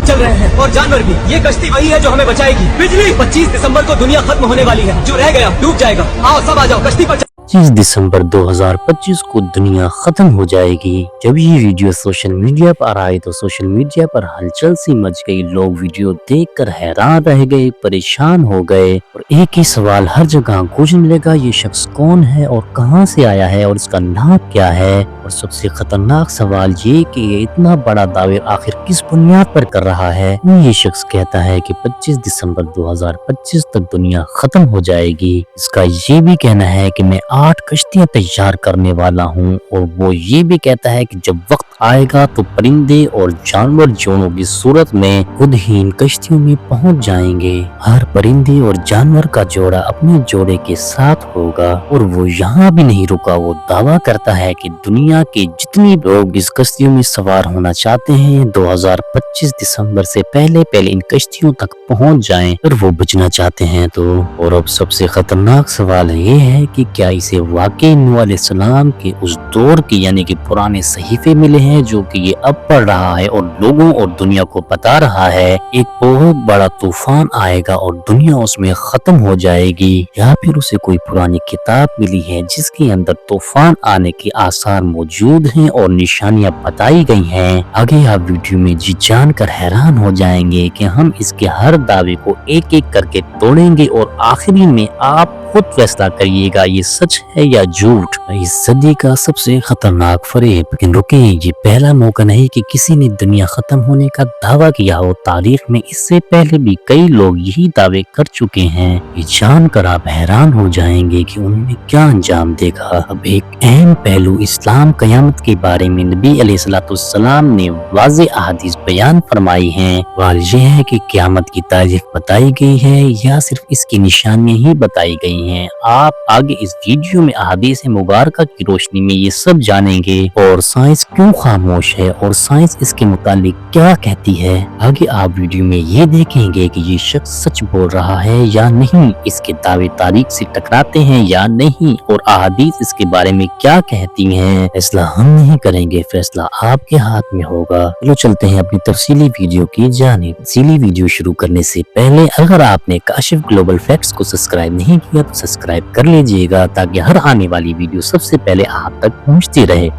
लोग चल रहे हैं और जानवर भी। ये कश्ती वही है जो हमें बचाएगी। बिजली 25 दिसंबर को दुनिया खत्म होने वाली है। जो रह गया डूब जाएगा। आओ सब आ जाओ कश्ती पर। 25 दिसंबर 2025 को दुनिया खत्म हो जाएगी। जब ये वीडियो सोशल मीडिया पर आए तो सोशल मीडिया पर हलचल सी मच गई। लोग वीडियो देखकर हैरान रह गए, परेशान हो गए और एक ही सवाल हर जगह गूंजने लगा, ये शख्स कौन है और कहां से आया है और इसका नाम क्या है। और सबसे खतरनाक सवाल ये कि ये इतना बड़ा दावे आखिर किस बुनियाद पर कर रहा है। ये शख्स कहता है कि 25 दिसंबर 2025 तक दुनिया खत्म हो जाएगी। इसका ये भी कहना है कि मैं 8 कश्तियां तैयार करने वाला हूं और वो ये भी कहता है कि जब वक्त आएगा तो परिंदे और जानवर जोड़ों की सूरत में खुद ही इन कश्तियों में पहुंच जाएंगे। हर परिंदे और जानवर का जोड़ा अपने जोड़े के साथ होगा। और वो यहाँ भी नहीं रुका, वो दावा करता है कि दुनिया के जितने लोग इस कश्तियों में सवार होना चाहते हैं 2025 दिसंबर से पहले इन कश्तियों तक पहुंच जाएं और वो बचना चाहते हैं तो। और अब सबसे खतरनाक सवाल ये है कि क्या इसे वाकई नूह अलैहिस्सलाम के उस दौर के यानी कि पुराने सहीफे मिले हैं जो कि ये अब पढ़ रहा है और लोगों और दुनिया को बता रहा है एक बहुत बड़ा तूफान आएगा और दुनिया उसमें खत्म हो जाएगी, या फिर उसे कोई पुरानी किताब मिली है जिसके अंदर तूफान आने के आसार मौजूद हैं और निशानियां बताई गई हैं। आगे आप वीडियो में जी जानकर हैरान हो जाएंगे कि हम इसके हर दावे को एक एक करके तोड़ेंगे और आखिरी में आप खुद फैसला करिएगा ये सच है या झूठ। इस सदी का सबसे खतरनाक फरेब। लेकिन रुके, ये पहला मौका नहीं कि किसी ने दुनिया खत्म होने का दावा किया हो। तारीख में इससे पहले भी कई लोग यही दावे कर चुके हैं। ये जानकर आप हैरान हो जाएंगे कि उन्होंने क्या अंजाम देखा। अब एक अहम पहलू इस्लाम क़यामत के बारे में नबी अलैहिस्सलाम ने वाज़े अहादीस बयान फरमाई हैं। सवाल ये है कि क़यामत की तारीख बताई गई है या सिर्फ इसकी निशानियां ही बताई गई हैं। आप आगे इस वीडियो में अहादीस मुबारका की रोशनी में ये सब जानेंगे और साइंस क्यों खामोश है और साइंस इसके मुतालिक क्या कहती है। आगे आप वीडियो में ये देखेंगे कि ये शख्स सच बोल रहा है या नहीं, इसके दावे तारीख से टकराते हैं या नहीं और अहादीस इसके बारे में क्या कहती हैं। फैसला हम नहीं करेंगे, फैसला आपके हाथ में होगा। चलो चलते हैं अपनी तफसीली वीडियो की जानिब। तफसीली वीडियो शुरू करने से पहले अगर आपने काशिफ ग्लोबल फैक्ट्स को सब्सक्राइब नहीं किया तो सब्सक्राइब कर लीजिएगा ताकि हर आने वाली वीडियो सबसे पहले आप तक पहुंचती रहे।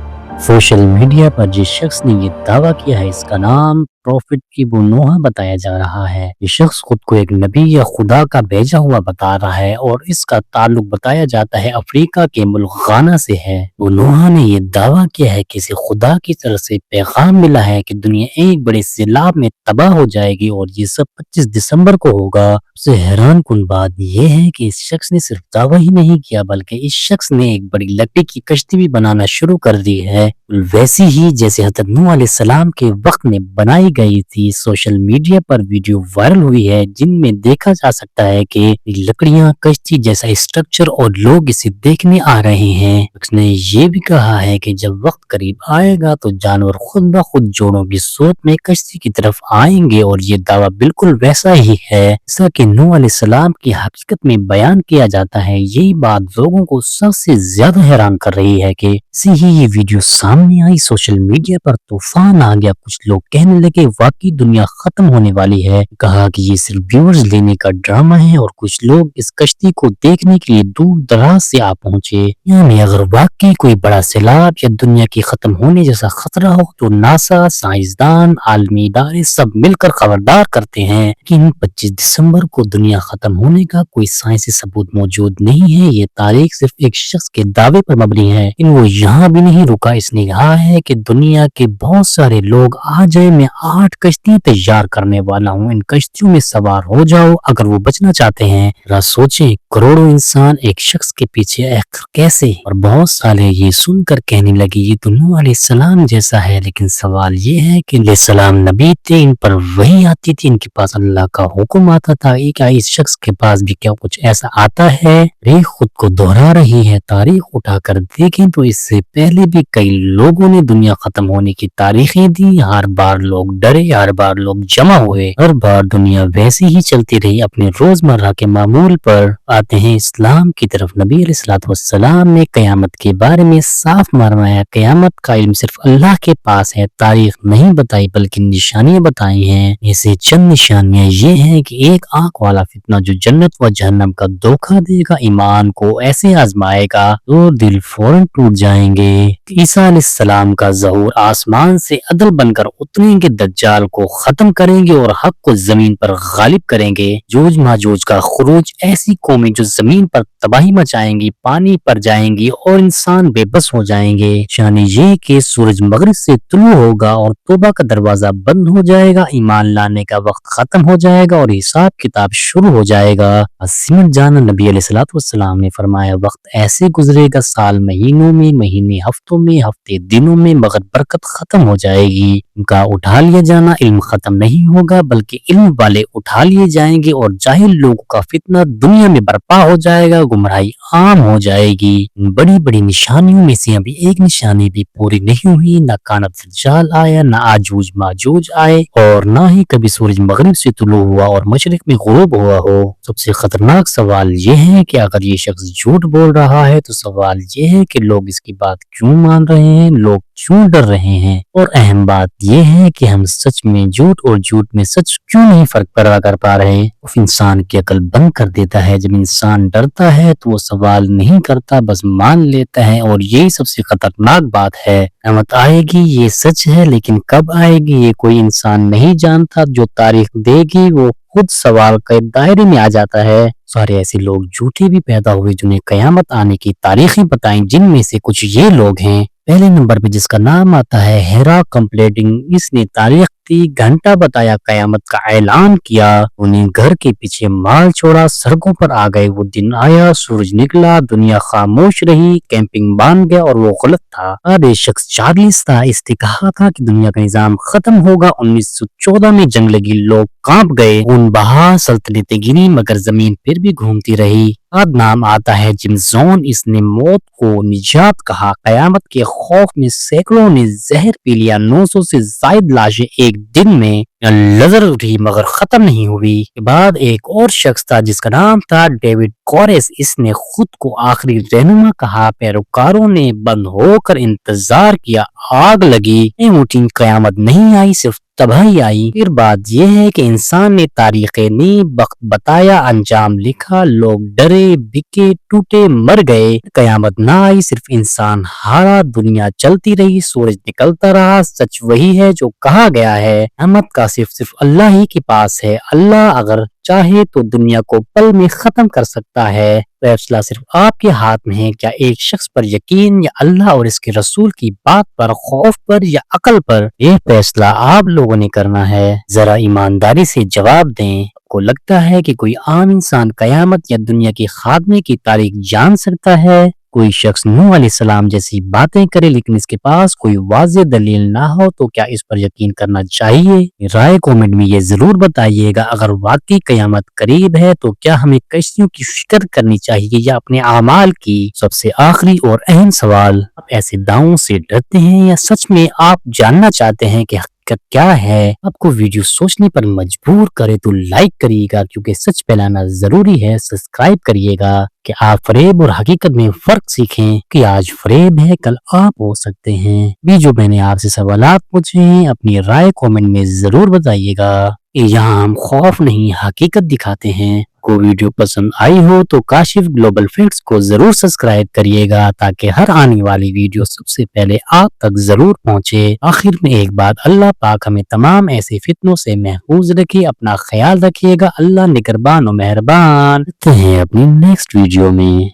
सोशल मीडिया पर जिस शख्स ने ये दावा किया है इसका नाम प्रॉफिट इब्न नूह बताया जा रहा है। ये शख्स खुद को एक नबी या खुदा का भेजा हुआ बता रहा है और इसका ताल्लुक बताया जाता है अफ्रीका के मुल्क गाना से है। नूह ने ये दावा किया है कि इसे खुदा की तरफ से पैगाम मिला है कि दुनिया एक बड़े सैलाब में तबाह हो जाएगी और ये सब 25 दिसंबर को होगा। सबसे हैरान कुन बात यह है कि इस शख्स ने सिर्फ दावा ही नहीं किया बल्कि इस शख्स ने एक बड़ी लकड़ी की कश्ती भी बनाना शुरू कर दी है, वैसी ही जैसे हज़रत नूह अलैहिस्सलाम के वक्त में बनाई गई थी। सोशल मीडिया पर वीडियो वायरल हुई है जिनमें देखा जा सकता है कि लकड़ियां कश्ती जैसा स्ट्रक्चर और लोग इसे देखने आ रहे हैं। उसने ये भी कहा है कि जब वक्त करीब आएगा तो जानवर खुद ब खुद जोड़ों की सूरत में कश्ती की तरफ आएंगे और ये दावा बिल्कुल वैसा ही है जैसा कि नूह अलैहिस्सलाम की हकीकत में बयान किया जाता है। यही बात लोगों को सबसे ज्यादा हैरान कर रही है कि इसी ही ये वीडियो सामने आई, सोशल मीडिया पर तूफान आ गया। कुछ लोग कहने लगे वाकई दुनिया खत्म होने वाली है, कहा कि ये सिर्फ व्यूअर्स लेने का ड्रामा है और कुछ लोग इस कश्ती को देखने के लिए दूर दराज से आ पहुंचे। यानी अगर वाकई कोई बड़ा सैलाब या दुनिया की खत्म होने जैसा खतरा हो तो नासा, साइंसदान, आलमी इदारे सब मिलकर खबरदार करते हैं कि 25 दिसंबर को दुनिया खत्म होने का कोई साइंसी सबूत मौजूद नहीं है। ये तारीख सिर्फ एक शख्स के दावे पर मबनी है। इन वो यहाँ भी नहीं रुका, इसने कहा है कि दुनिया के बहुत सारे लोग आ जाए, मैं 8 कश्तियां तैयार करने वाला हूँ, इन कश्तियों में सवार हो जाओ अगर वो बचना चाहते हैं। जरा सोचें, करोड़ों इंसान एक शख्स के पीछे कैसे। और बहुत सारे ये सुनकर कहने लगे ये तो नूह अलैहिस्सलाम जैसा है। लेकिन सवाल ये है कि अलैहिस्सलाम नबी थे, इन पर वही आती थी, इनके पास अल्लाह का हुक्म आता था। क्या इस शख्स के पास भी क्या कुछ ऐसा आता है? तारीख खुद को दोहरा रही है। तारीख उठाकर देखें तो इससे पहले भी कई लोगों ने दुनिया खत्म होने की तारीखें दी। हर बार लोग डरे, हर बार लोग जमा हुए, हर बार दुनिया वैसी ही चलती रही अपने रोजमर्रा के मामूल पर। आते हैं इस्लाम की तरफ। नबी अलैहिस्सलाम ने क़यामत के बारे में साफ फरमाया, क़यामत का इल्म सिर्फ अल्लाह के पास है। तारीख नहीं बताई बल्कि निशानियां बताई हैं। ऐसे चंद निशानियां ये हैं कि एक आंख वाला फितना जो जन्नत व जहन्नम का धोखा देगा, ईमान को ऐसे आजमाएगा तो दिल फौरन टूट जाएंगे। ईसा अलैहिस्सलाम का ज़हूर, आसमान से अदल बनकर उतरेंगे, दज्जाल को खत्म करेंगे और हक को जमीन पर गालिब करेंगे। जोज माजूज का खुरूज, ऐसी कौमें जो जमीन पर तबाही मचाएंगी, पानी पर जाएंगी और इंसान बेबस हो जाएंगे। शानी ये कि सूरज मगरिब से तुलू होगा और तौबा का दरवाजा बंद हो जाएगा, ईमान लाने का वक्त खत्म हो जाएगा और हिसाब किताब शुरू हो जाएगा। सिमट जाना। नबी अलैहिस्सलाम ने फरमाया, वक्त ऐसे गुजरेगा, साल महीनों में, महीने हफ्तों में, हफ्ते दिनों में, मगर बरकत खत्म हो जाएगी। उनका उठा लिया जाना, इल्म खत्म नहीं होगा बल्कि इल्म वाले उठा लिए जाएंगे और जाहिल लोगों का फितना दुनिया में बर्पा हो जाएगा, गुमराही आम हो जाएगी। बड़ी बड़ी निशानियों में से अभी एक निशानी भी पूरी नहीं हुई। न कानत दज्जाल आया, न आजूज माजूज आए और न ही कभी सूरज मगरिब से तुलू हुआ और मशरिक में गुरूब हुआ हो। सबसे खतरनाक सवाल ये है कि अगर ये शख्स झूठ बोल रहा है तो सवाल ये है कि लोग इसकी बात क्यों मान रहे हैं, लोग क्यों डर रहे हैं। और अहम बात यह है कि हम सच में झूठ और झूठ में सच क्यों नहीं फर्क पैदा कर पा रहे। इंसान की अकल बंद कर देता है। जब इंसान डरता है तो वो सवाल नहीं करता, बस मान लेता है। और यही सबसे खतरनाक बात है। क़यामत आएगी ये सच है, लेकिन कब आएगी ये कोई इंसान नहीं जानता। जो तारीख देगी वो खुद सवाल के दायरे में आ जाता है। सारे ऐसे लोग झूठे भी पैदा हुए जिन्हें क़यामत आने की तारीखें बताई, जिनमें से कुछ ये लोग हैं। पहले नंबर पे जिसका नाम आता है हेरा कंप्लेटिंग। इसने तारीख दी, घंटा बताया, क़यामत का ऐलान किया, उन्हें घर के पीछे माल छोड़ा, सड़कों पर आ गए। वो दिन आया, सूरज निकला, दुनिया खामोश रही, कैंपिंग बांध गया और वो गलत था। अरे शख्स चार्लिस था, इसने कहा था कि दुनिया का निजाम खत्म होगा। 1914 में जंग लगी, लोग कांप गए, खून बहा, सल्तनतें गिरी, मगर जमीन फिर भी घूमती रही। बाद नाम आता है जिम जोन। इसने मौत को निजात कहा। क़यामत के खौफ में सैकड़ों ने जहर पी लिया। 900 से ज्यादा लाशें एक दिन में नजर उठी मगर खत्म नहीं हुई। के बाद एक और शख्स था जिसका नाम था डेविड कोरेस। इसने खुद को आखिरी रहनुमा कहा। पैरोकारों ने बंद होकर इंतजार किया, आग लगी, उठी, क़यामत नहीं आई, सिर्फ तबाही आई। फिर बात यह है कि इंसान ने तारीखें नी, वक्त बताया, अंजाम लिखा, लोग डरे, बिके, टूटे, मर गए। क़यामत ना आई, सिर्फ इंसान हारा, दुनिया चलती रही, सूरज निकलता रहा। सच वही है जो कहा गया है, क़यामत का सिर्फ अल्लाह ही के पास है। अल्लाह अगर चाहे तो दुनिया को पल में खत्म कर सकता है। फैसला सिर्फ आपके हाथ में है। क्या एक शख्स पर यकीन या अल्लाह और इसके रसूल की बात पर, खौफ पर या अकल पर, ये फैसला आप लोगों ने करना है। जरा ईमानदारी से जवाब दें। को लगता है कि कोई आम इंसान क़यामत या दुनिया के खात्मे की तारीख जान सकता है? कोई शख्स नूह अलैहिस्सलाम जैसी बातें करे लेकिन इसके पास कोई वाज़ेह दलील ना हो तो क्या इस पर यकीन करना चाहिए? राय कमेंट में ये जरूर बताइएगा। अगर वाकई क़यामत करीब है तो क्या हमें कश्तियों की फिक्र करनी चाहिए या अपने अमाल की? सबसे आखिरी और अहम सवाल, आप ऐसे दावों से डरते हैं या सच में आप जानना चाहते हैं कि क्या है? आपको वीडियो सोचने पर मजबूर करे तो लाइक करिएगा, क्योंकि सच फैलाना जरूरी है। सब्सक्राइब करिएगा कि आप फरेब और हकीकत में फर्क सीखें कि आज फरेब है कल आप हो सकते हैं। भी जो मैंने आपसे सवालात पूछे हैं अपनी राय कमेंट में जरूर बताइएगा। यहाँ हम खौफ नहीं हकीकत दिखाते हैं। को वीडियो पसंद आई हो तो काशिफ ग्लोबल फैक्ट्स को जरूर सब्सक्राइब करिएगा ताकि हर आने वाली वीडियो सबसे पहले आप तक जरूर पहुँचे। आखिर में एक बात, अल्लाह पाक हमें तमाम ऐसे फितनों से महफूज रखे। अपना ख्याल रखिएगा। अल्लाह निगहबान और मेहरबान। हैं अपनी नेक्स्ट वीडियो में।